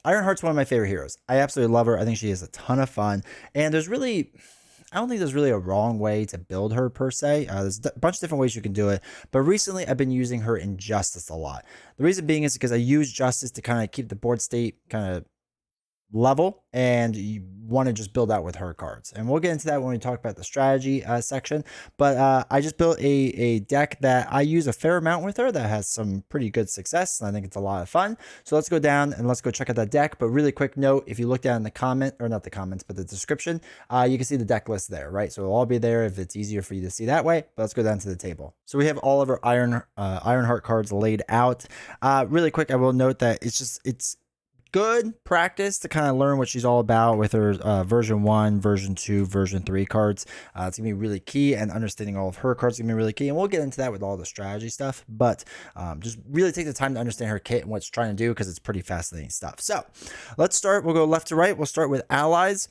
Ironheart's one of my favorite heroes. I absolutely love her. I think she is a ton of fun. And I don't think there's really a wrong way to build her per se. There's a bunch of different ways you can do it. But recently, I've been using her in Justice a lot. The reason being is because I use Justice to kind of keep the board state kind of level, and you want to just build out with her cards, and we'll get into that when we talk about the strategy section. But I just built a deck that I use a fair amount with her that has some pretty good success, and I think it's a lot of fun. So let's go down and let's go check out that deck. But really quick note, if you look down in the comment, or not the comments but the description, you can see the deck list there, right? So it'll all be there if it's easier for you to see that way. But let's go down to the table. So we have all of our Ironheart cards laid out. Really quick, I will note that it's good practice to kind of learn what she's all about with her version 1, version 2, version 3 cards. It's gonna be really key, and understanding all of her cards is gonna be really key, and we'll get into that with all the strategy stuff. But just really take the time to understand her kit and what it's trying to do, because it's pretty fascinating stuff. So let's start. We'll go left to right. We'll start with allies.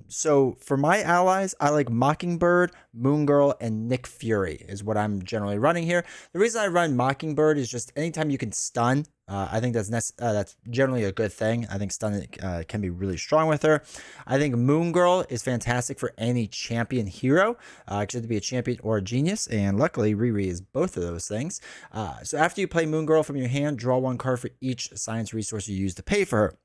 So for my allies, I like Mockingbird, Moon Girl, and Nick Fury is what I'm generally running here. The reason I run Mockingbird is just anytime you can stun, I think that's generally a good thing. I think stun can be really strong with her. I think Moon Girl is fantastic for any champion hero. It should be a champion or a genius, and luckily Riri is both of those things. So after you play Moon Girl from your hand, draw one card for each science resource you use to pay for her.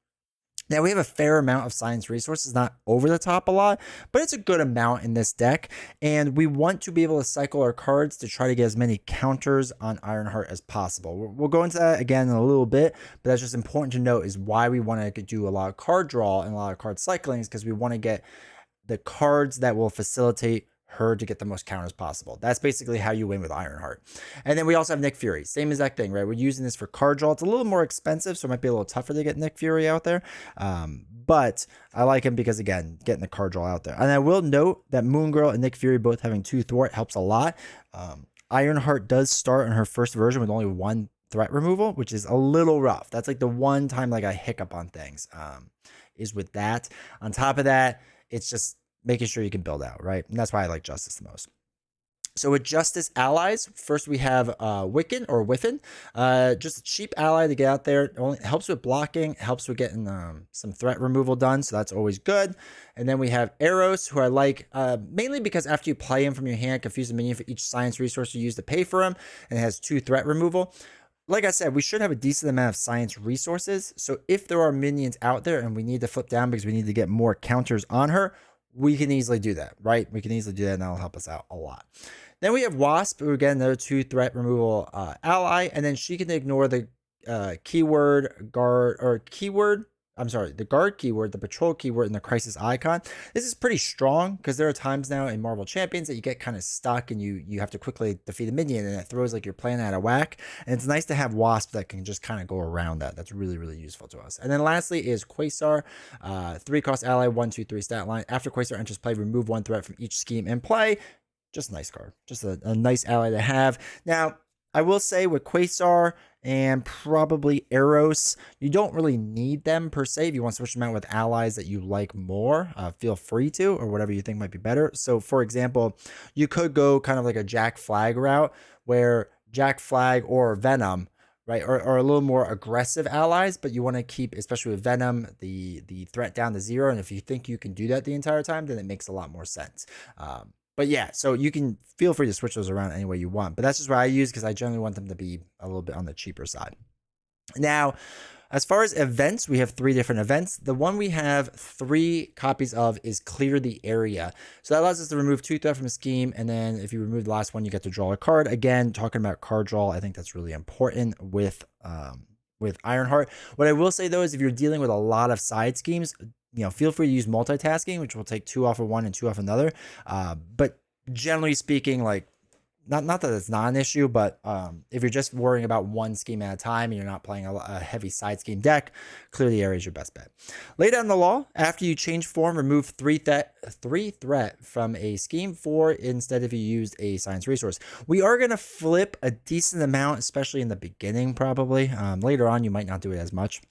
Now, we have a fair amount of science resources, not over the top a lot, but it's a good amount in this deck. And we want to be able to cycle our cards to try to get as many counters on Ironheart as possible. We'll go into that again in a little bit, but that's just important to note is why we want to do a lot of card draw and a lot of card cycling, is because we want to get the cards that will facilitate her to get the most counters possible. That's basically how you win with Ironheart. And then we also have Nick Fury. Same exact thing, right? We're using this for card draw. It's a little more expensive, so it might be a little tougher to get Nick Fury out there. But I like him because, again, getting the card draw out there. And I will note that Moon Girl and Nick Fury both having 2 thwart helps a lot. Ironheart does start in her first version with only 1 threat removal, which is a little rough. That's like the one time like I hiccup on things, is with that. On top of that, it's just making sure you can build out, right? And that's why I like Justice the most. So with Justice allies, first we have Wiccan or Whiffin, just a cheap ally to get out there. It only helps with blocking, helps with getting some threat removal done, so that's always good. And then we have Eros, who I like mainly because after you play him from your hand, confuse the minion for each science resource you use to pay for him, and it has 2 threat removal. Like I said, we should have a decent amount of science resources, so if there are minions out there and we need to flip down because we need to get more counters on her, we can easily do that, right? We can easily do that, and that'll help us out a lot. Then we have Wasp, who again, another 2 threat removal ally, and then she can ignore the keyword guard or keyword. I'm sorry, the guard keyword, the patrol keyword, and the crisis icon. This is pretty strong because there are times now in Marvel Champions that you get kind of stuck and you have to quickly defeat a minion, and it throws like your plan out of whack. And it's nice to have Wasp that can just kind of go around that. That's really, really useful to us. And then lastly is Quasar, 3-cost ally, 1/2/3 stat line. After Quasar enters play, remove 1 threat from each scheme in play. Just a nice card, just a nice ally to have. Now, I will say with Quasar and probably Eros, you don't really need them per se. If you want to switch them out with allies that you like more, feel free to, or whatever you think might be better. So for example, you could go kind of like a Jack Flag route, where Jack Flag or Venom, right, or a little more aggressive allies, but you want to keep, especially with Venom, the threat down to 0. And if you think you can do that the entire time, then it makes a lot more sense. But yeah, so you can feel free to switch those around any way you want. But that's just what I use because I generally want them to be a little bit on the cheaper side. Now, as far as events, we have 3 different events. The one we have 3 copies of is Clear the Area. So that allows us to remove 2 threat from a scheme. And then if you remove the last one, you get to draw a card. Again, talking about card draw, I think that's really important with Ironheart. What I will say, though, is if you're dealing with a lot of side schemes, feel free to use multitasking, which will take 2 off of one and 2 off another. But generally speaking, like, not that it's not an issue, but if you're just worrying about one scheme at a time and you're not playing a heavy side scheme deck, Clear the Area is your best bet. Lay down the law. After you change form, remove 3 threat from a scheme, 4 instead if you used a science resource. We are going to flip a decent amount, especially in the beginning probably. Later on, you might not do it as much.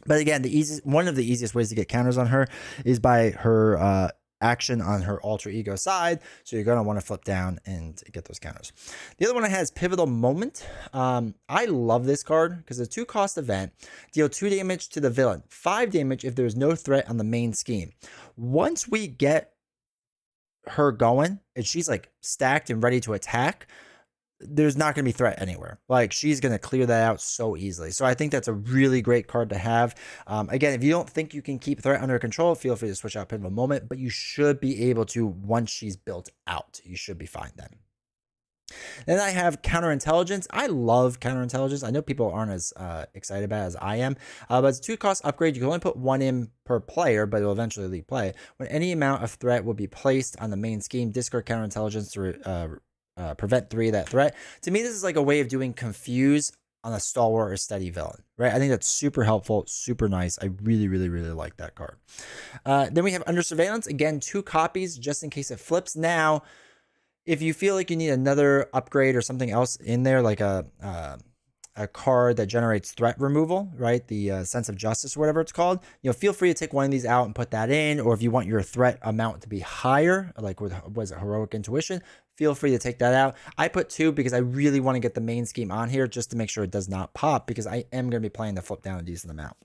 But again, one of the easiest ways to get counters on her is by her action on her alter ego side, so you're going to want to flip down and get those counters. The other one I had is Pivotal Moment. I love this card because it's a 2-cost event. Deal 2 damage to the villain, 5 damage if there's no threat on the main scheme. Once we get her going and she's like stacked and ready to attack, there's not going to be threat anywhere. Like, she's going to clear that out so easily. So I think that's a really great card to have. Again, if you don't think you can keep threat under control, feel free to switch out Pivotal Moment, but you should be able to once she's built out. You should be fine then. Then I have Counterintelligence. I love Counterintelligence. I know people aren't as excited about it as I am, but it's a 2-cost upgrade. You can only put 1 in per player, but it will eventually leave play. When any amount of threat will be placed on the main scheme, discard Counterintelligence to prevent 3 of that threat. To me, this is like a way of doing confuse on a stalwart or steady villain, right? I think that's super helpful, super nice. I really, really, really like that card. Then we have Under Surveillance. Again, 2 copies just in case it flips. Now, if you feel like you need another upgrade or something else in there, like a card that generates threat removal, right? The Sense of Justice or whatever it's called, feel free to take one of these out and put that in. Or if you want your threat amount to be higher, like with, was it Heroic Intuition, feel free to take that out. I put 2 because I really want to get the main scheme on here just to make sure it does not pop, because I am going to be playing the flip down a decent amount.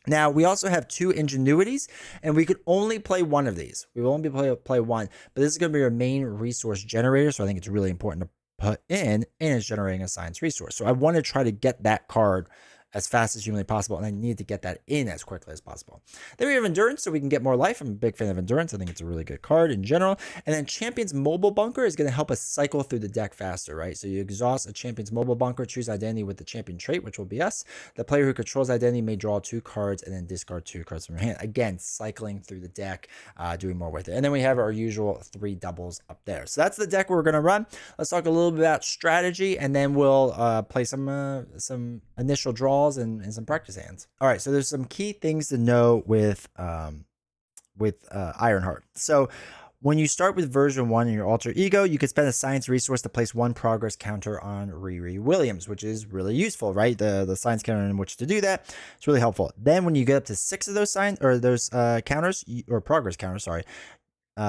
Now, we also have 2 Ingenuities, and we could only play 1 of these. We will only play 1, but this is going to be your main resource generator, so I think it's really important to put in, and it's generating a science resource. So I want to try to get that card as fast as humanly possible, and I need to get that in as quickly as possible. Then we have Endurance, so we can get more life. I'm a big fan of Endurance. I think it's a really good card in general. And then Champion's Mobile Bunker is going to help us cycle through the deck faster, right? So you exhaust a Champion's Mobile Bunker, choose identity with the champion trait, which will be us. The player who controls identity may draw 2 cards and then discard 2 cards from your hand. Again, cycling through the deck, doing more with it. And then we have our usual 3 doubles up there. So that's the deck we're going to run. Let's talk a little bit about strategy, and then we'll play some initial draws and some practice hands. All right, so there's some key things to know with Ironheart. So when you start with version 1 in your alter ego, you can spend a science resource to place 1 progress counter on Riri Williams, which is really useful, right? The science counter in which to do that, it's really helpful. Then when you get up to 6 of those counters, or progress counters, sorry,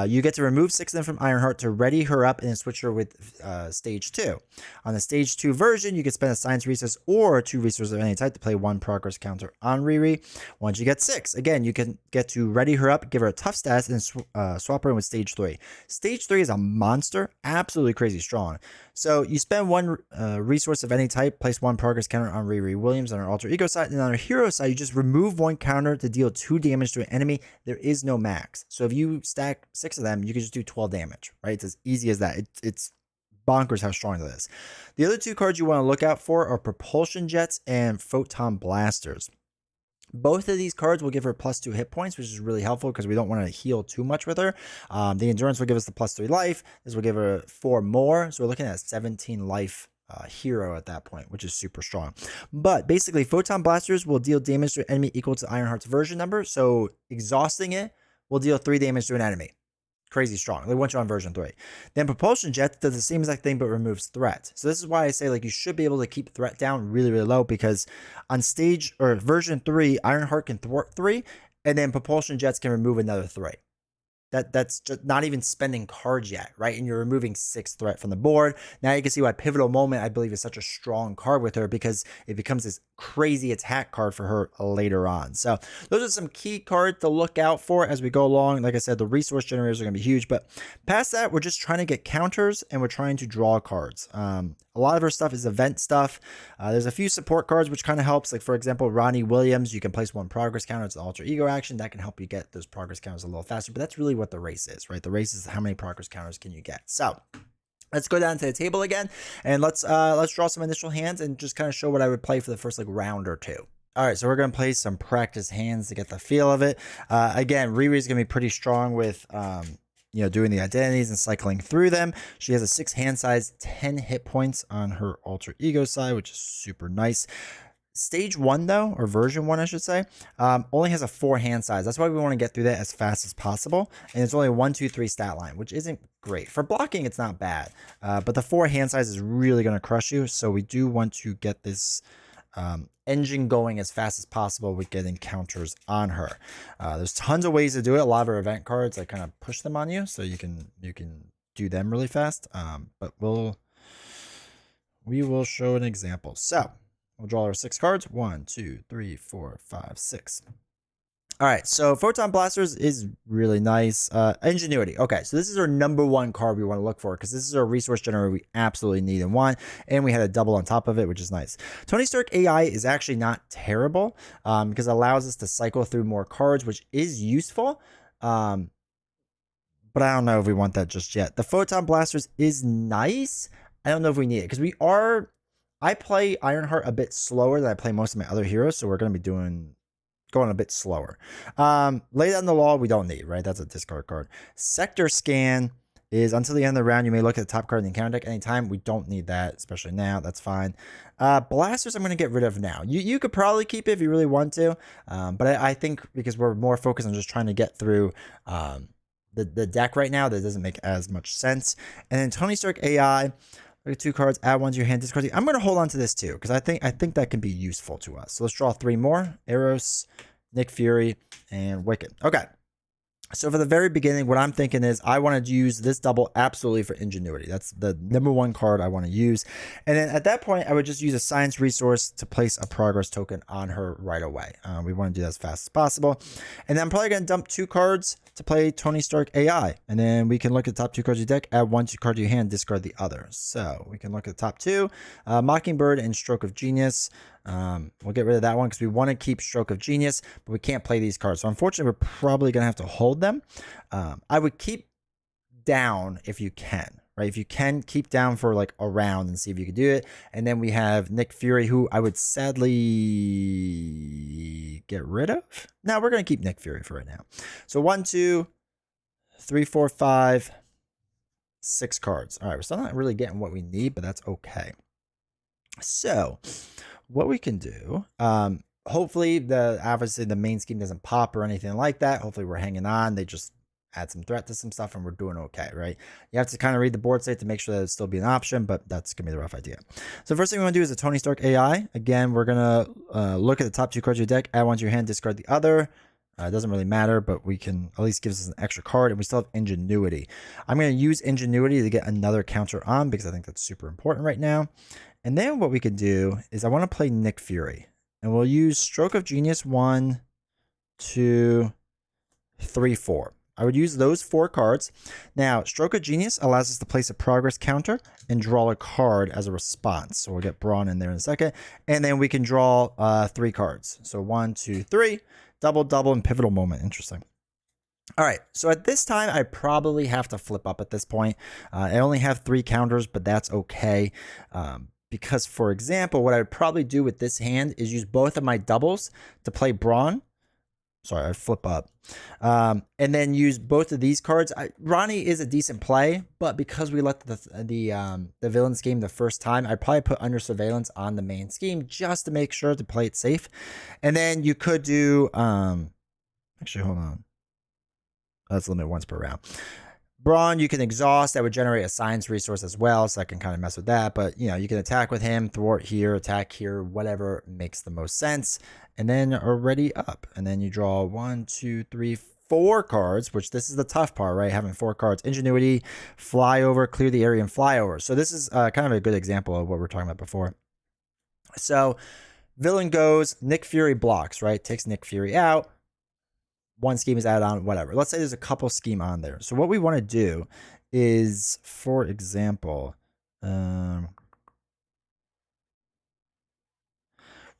you get to remove 6 of them from Ironheart to ready her up and then switch her with stage 2. On the stage 2 version, you can spend a science resource or 2 resources of any type to play 1 progress counter on Riri. Once you get 6, again, you can get to ready her up, give her a tough status, and swap her in with stage 3. Stage 3 is a monster, absolutely crazy strong. So you spend 1 resource of any type, place 1 progress counter on Riri Williams on her alter ego side, and on her hero side, you just remove 1 counter to deal 2 damage to an enemy. There is no max. So if you stack 6 of them, you can just do 12 damage, right? It's as easy as that. It's bonkers how strong that is. The other 2 cards you want to look out for are Propulsion Jets and Photon Blasters. Both of these cards will give her +2 hit points, which is really helpful because we don't want to heal too much with her. The Endurance will give us the +3 life. This will give her 4 more. So we're looking at a 17 life hero at that point, which is super strong. But basically, Photon Blasters will deal damage to an enemy equal to Ironheart's version number. So exhausting it will deal 3 damage to an enemy. Crazy strong. They want you on version 3. Then Propulsion Jets does the same exact thing but removes threat. So this is why I say, like, you should be able to keep threat down really, really low, because on stage or version 3, Ironheart can thwart 3, and then Propulsion Jets can remove another 3. That's just not even spending cards yet, right? And you're removing 6 threat from the board. Now you can see why Pivotal Moment, I believe, is such a strong card with her, because it becomes this crazy attack card for her later on. So those are some key cards to look out for as we go along. Like I said, the resource generators are going to be huge, but past that, we're just trying to get counters and we're trying to draw cards. A lot of her stuff is event stuff. There's a few support cards, which kind of helps. Like, for example, Ronnie Williams, you can place 1 progress counter. It's an alter ego action. That can help you get those progress counters a little faster, but that's really what the race is, right? The race is how many progress counters can you get. So let's go down to the table again, and let's draw some initial hands and just kind of show what I would play for the first round or 2. All right, so we're going to play some practice hands to get the feel of it. Again, Riri is going to be pretty strong with doing the identities and cycling through them. She has a 6 hand size, 10 hit points on her alter ego side, which is super nice. Stage 1, though, or version 1, I should say, only has a 4 hand size. That's why we want to get through that as fast as possible. And it's only a 1, 2, 3 stat line, which isn't great. For blocking, it's not bad. But the 4 hand size is really going to crush you. So we do want to get this engine going as fast as possible with getting counters on her. There's tons of ways to do it. A lot of her event cards, I kind of push them on you, so you can do them really fast. But we will show an example. So we'll draw our 6 cards. 1, 2, 3, 4, 5, 6. All right, so Photon Blasters is really nice. Ingenuity. Okay, so this is our number 1 card we want to look for because this is our resource generator we absolutely need and want, and we had a double on top of it, which is nice. Tony Stark AI is actually not terrible because it allows us to cycle through more cards, which is useful. But I don't know if we want that just yet. The Photon Blasters is nice. I don't know if we need it because I play Ironheart a bit slower than I play most of my other heroes, so we're going to be going a bit slower. Lay Down the Law, we don't need, right? That's a discard card. Sector Scan is until the end of the round, you may look at the top card in the encounter deck anytime. We don't need that, especially now. That's fine. Blasters, I'm going to get rid of now. You could probably keep it if you really want to, but I think because we're more focused on just trying to get through the deck right now, that doesn't make as much sense. And then Tony Stark AI, look at 2 cards, add 1 to your hand, discard. I'm going to hold on to this too because I think that can be useful to us. So let's draw 3 more: Eros, Nick Fury, and Wicked. Okay. So for the very beginning, what I'm thinking is I want to use this double absolutely for Ingenuity. That's the number 1 card I want to use. And then at that point, I would just use a science resource to place a progress token on her right away. We want to do that as fast as possible. And then I'm probably going to dump 2 cards to play Tony Stark AI. And then we can look at the top 2 cards of your deck, add 1 card to your hand, discard the other. So we can look at the top 2, Mockingbird and Stroke of Genius. We'll get rid of that one because we want to keep Stroke of Genius, but we can't play these cards. So unfortunately, we're probably going to have to hold them. I would keep down if you can, right? If you can, keep down for like a round and see if you can do it. And then we have Nick Fury, who I would sadly get rid of. No, we're going to keep Nick Fury for right now. So 1, 2, 3, 4, 5, 6 cards. All right, we're still not really getting what we need, but that's okay. So what we can do, hopefully obviously the main scheme doesn't pop or anything like that. Hopefully we're hanging on. They just add some threat to some stuff and we're doing okay, right? You have to kind of read the board state to make sure that it'll still be an option, but that's gonna be the rough idea. So first thing we want to do is a Tony Stark AI. Again, we're gonna look at the top 2 cards of your deck, add 1 to your hand, discard the other. It doesn't really matter, but we can at least gives us an extra card, and we still have Ingenuity. I'm going to use Ingenuity to get another counter on because I think that's super important right now. And then what we could do is I want to play Nick Fury. And we'll use Stroke of Genius 1, 2, 3, 4. I would use those 4 cards. Now, Stroke of Genius allows us to place a progress counter and draw a card as a response. So we'll get Brawn in there in a second. And then we can draw 3 cards. So 1, 2, 3. Double, double, and Pivotal Moment. Interesting. All right, so at this time, I probably have to flip up at this point. I only have 3 counters, but that's okay. Because, for example, what I would probably do with this hand is use both of my doubles to play Brawn. Sorry, I flip up. And then use both of these cards. Ronnie is a decent play, but because we let the villain scheme the first time, I'd probably put Under Surveillance on the main scheme just to make sure to play it safe. And then you could do... actually, hold on. That's limited once per round. Brawn, you can exhaust. That would generate a science resource as well, so I can kind of mess with that. But, you know, you can attack with him, thwart here, attack here, whatever makes the most sense. And then already up. And then you draw 1, 2, 3, 4 cards, which this is the tough part, right? Having 4 cards. Ingenuity, fly over, clear the area, and fly over. So this is kind of a good example of what we were talking about before. So villain goes, Nick Fury blocks, right? Takes Nick Fury out. 1 scheme is added on, whatever. Let's say there's a couple scheme on there. So what we want to do is, for example,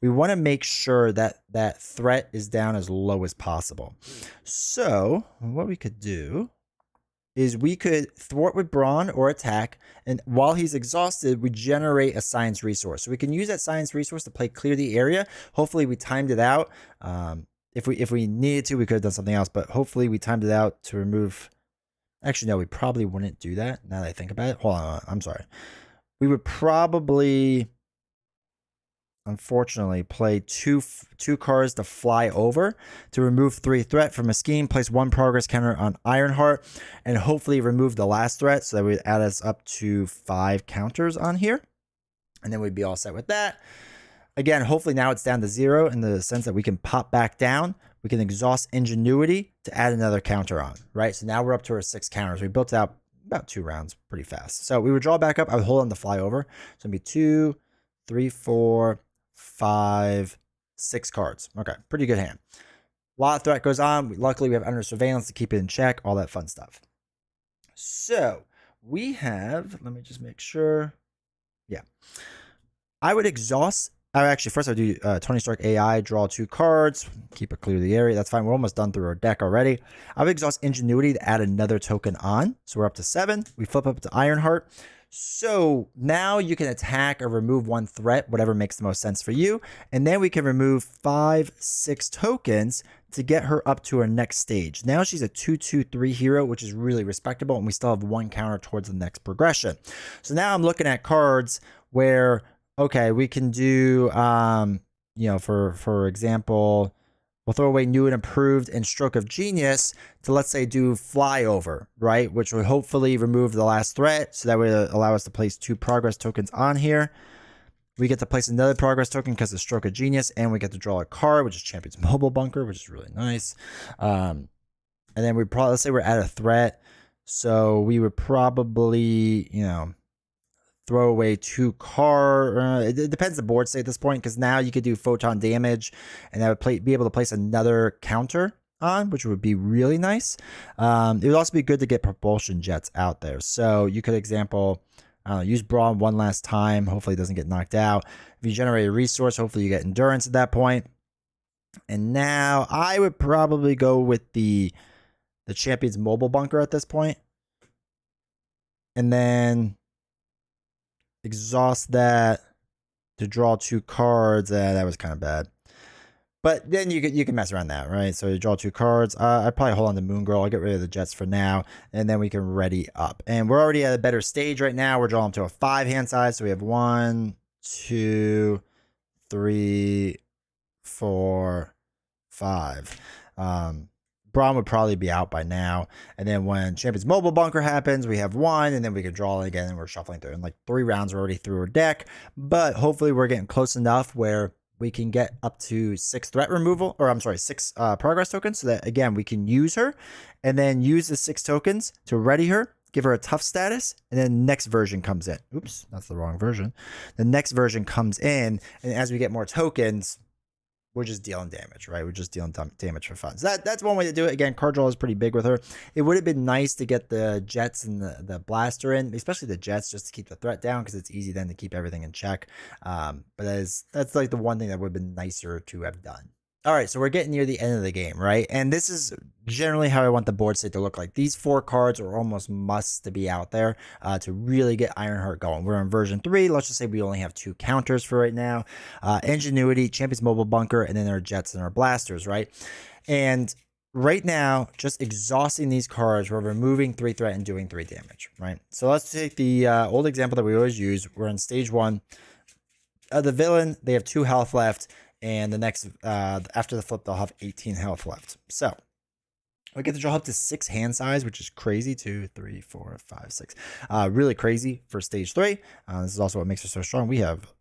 we want to make sure that that threat is down as low as possible. So what we could do is we could thwart with Brawn or attack, and while he's exhausted, we generate a science resource. So we can use that science resource to play clear the area. Hopefully we timed it out. If we needed to, we could have done something else, but hopefully we timed it out to remove... Actually, no, we probably wouldn't do that now that I think about it. Hold on, I'm sorry. We would probably, unfortunately, play two cards to fly over to remove 3 threat from a scheme, place 1 progress counter on Ironheart, and hopefully remove the last threat so that would add us up to 5 counters on here. And then we'd be all set with that. Again, hopefully now it's down to 0 in the sense that we can pop back down. We can exhaust Ingenuity to add another counter on, right? So now we're up to our 6 counters. We built out about 2 rounds pretty fast. So we would draw back up. I would hold on to fly over. So it'd be 2, 3, 4, 5, 6 cards. Okay, pretty good hand. A lot of threat goes on. Luckily, we have under surveillance to keep it in check, all that fun stuff. So we have, let me just make sure. Yeah. I would exhaust. Actually, first I would do Tony Stark AI, draw 2 cards, keep it clear of the area. That's fine. We're almost done through our deck already. I would exhaust Ingenuity to add another token on. So we're up to 7. We flip up to Ironheart. So now you can attack or remove 1 threat, whatever makes the most sense for you. And then we can remove 5, 6 tokens to get her up to her next stage. Now she's a 2/2/3 hero, which is really respectable. And we still have 1 counter towards the next progression. So now I'm looking at cards where, okay, we can do, for example, we'll throw away New and Improved and Stroke of Genius to, let's say, do Flyover, right? Which would hopefully remove the last threat. So that would allow us to place 2 progress tokens on here. We get to place another progress token because of Stroke of Genius, and we get to draw a card, which is Champion's Mobile Bunker, which is really nice. And then we probably, let's say we're at a threat. So we would probably, throw away 2 cards. It depends the board state at this point, because now you could do photon damage, and that would be able to place another counter on, which would be really nice. It would also be good to get propulsion jets out there. So you could, example, use Brawn one last time. Hopefully it doesn't get knocked out. If you generate a resource, hopefully you get endurance at that point. And now I would probably go with the Champion's Mobile Bunker at this point. And then exhaust that to draw 2 cards. That was kind of bad. But then you can mess around that, right? So you draw 2 cards. I'd probably hold on to Moon Girl. I'll get rid of the Jets for now, and then we can ready up. And we're already at a better stage right now. We're drawing to a 5 hand size. So we have 1, 2, 3, 4, 5. Braun would probably be out by now. And then when Champion's Mobile Bunker happens, we have 1, and then we can draw it again, and we're shuffling through. And like 3 rounds are already through our deck. But hopefully we're getting close enough where we can get up to 6 threat removal, or I'm sorry, 6 progress tokens, so that, again, we can use her, and then use the 6 tokens to ready her, give her a tough status, and then next version comes in. Oops, that's the wrong version. The next version comes in, and as we get more tokens, we're just dealing damage, right? We're just dealing damage for fun. So that's one way to do it. Again, card draw is pretty big with her. It would have been nice to get the Jets and the Blaster in, especially the Jets, just to keep the threat down, because it's easy then to keep everything in check. But that's like the one thing that would have been nicer to have done. All right, so we're getting near the end of the game, right? And this is generally how I want the board state to look like. These 4 cards are almost musts to be out there to really get Ironheart going. We're in version 3. Let's just say we only have 2 counters for right now. Ingenuity, Champion's Mobile Bunker, and then our Jets and our Blasters, right? And right now, just exhausting these cards, we're removing 3 threat and doing 3 damage, right? So let's take the old example that we always use. We're on stage 1. The villain, they have 2 health left. And the next, after the flip, they'll have 18 health left. So we get to draw up to 6 hand size, which is crazy. 2, 3, 4, 5, 6. Really crazy for stage 3. This is also what makes us so strong. We have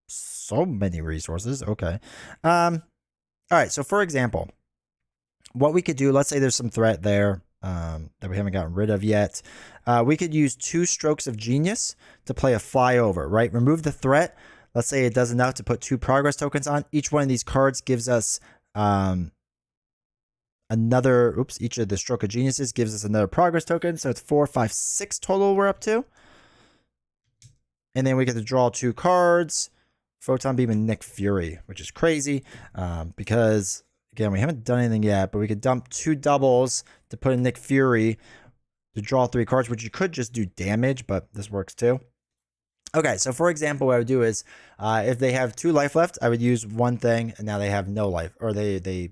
so many resources. Okay. All right. So for example, what we could do, let's say there's some threat there that we haven't gotten rid of yet. We could use 2 strokes of genius to play a flyover, right? Remove the threat. Let's say it does enough to put 2 progress tokens on. Each one of these cards gives us each of the Stroke of Geniuses gives us another progress token. So it's 4, 5, 6 total we're up to. And then we get to draw 2 cards, Photon Beam and Nick Fury, which is crazy because, again, we haven't done anything yet, but we could dump 2 doubles to put in Nick Fury to draw 3 cards, which you could just do damage, but this works too. Okay, so for example, what I would do is if they have 2 life left, I would use 1 thing, and now they have no life, or they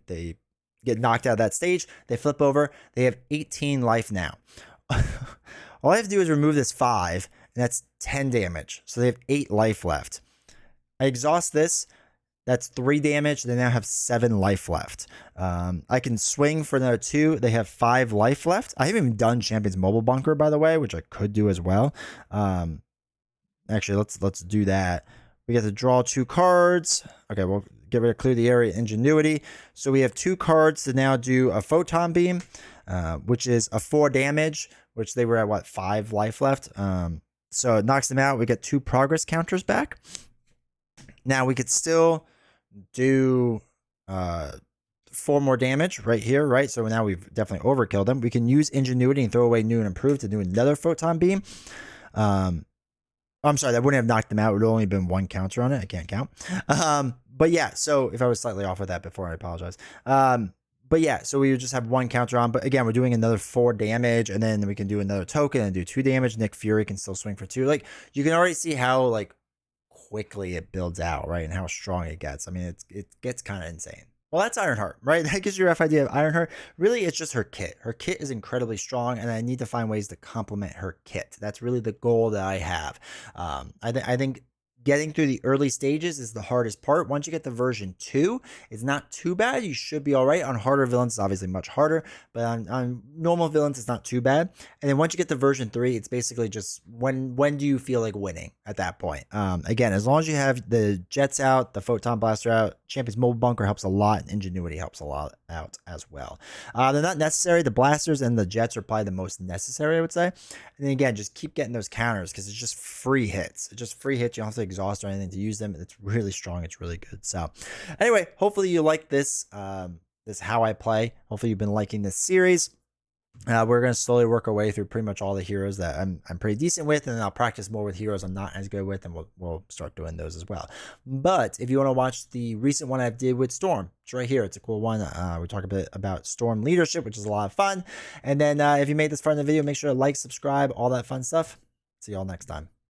get knocked out of that stage. They flip over. They have 18 life now. All I have to do is remove this 5, and that's 10 damage. So they have 8 life left. I exhaust this. That's 3 damage. They now have 7 life left. I can swing for another 2. They have 5 life left. I haven't even done Champion's Mobile Bunker, by the way, which I could do as well. Actually, let's do that. We get to draw 2 cards. Okay, we'll get rid of clear the area ingenuity. So we have 2 cards to now do a photon beam, which is a 4 damage, which they were at what, 5 life left. So it knocks them out. We get 2 progress counters back. Now we could still do 4 more damage right here, right? So now we've definitely overkilled them. We can use ingenuity and throw away new and improved to do another photon beam. I'm sorry, that wouldn't have knocked them out. It would have only been 1 counter on it. I can't count. But yeah, so if I was slightly off with that before, I apologize. But yeah, so we would just have 1 counter on. But again, we're doing another 4 damage, and then we can do another token and do 2 damage. Nick Fury can still swing for 2. Like, you can already see how like quickly it builds out, right? And how strong it gets. I mean, it gets kind of insane. Well, that's Ironheart, right? That gives you a rough idea of Ironheart. Really, it's just her kit. Her kit is incredibly strong, and I need to find ways to complement her kit. That's really the goal that I have. I think getting through the early stages is the hardest part. Once you get to version 2, it's not too bad. You should be all right. On harder villains, it's obviously much harder, but on normal villains, it's not too bad. And then once you get to version 3, it's basically just when do you feel like winning at that point? Again, as long as you have the jets out, the photon blaster out, Champion's mobile bunker helps a lot, and ingenuity helps a lot out as well. They're not necessary. The blasters and the jets are probably the most necessary, I would say. And then again, just keep getting those counters because it's just free hits. It's just free hits. You don't have to exhaust or anything to use them. It's really strong. It's really good. So anyway, hopefully you like this, this how I play. Hopefully you've been liking this series. We're going to slowly work our way through pretty much all the heroes that I'm pretty decent with, and then I'll practice more with heroes I'm not as good with, and we'll start doing those as well. But if you want to watch the recent one I did with Storm, it's right here. It's a cool one. We talk a bit about Storm leadership, which is a lot of fun. And then if you made this far in the video, make sure to like, subscribe, all that fun stuff. See y'all next time.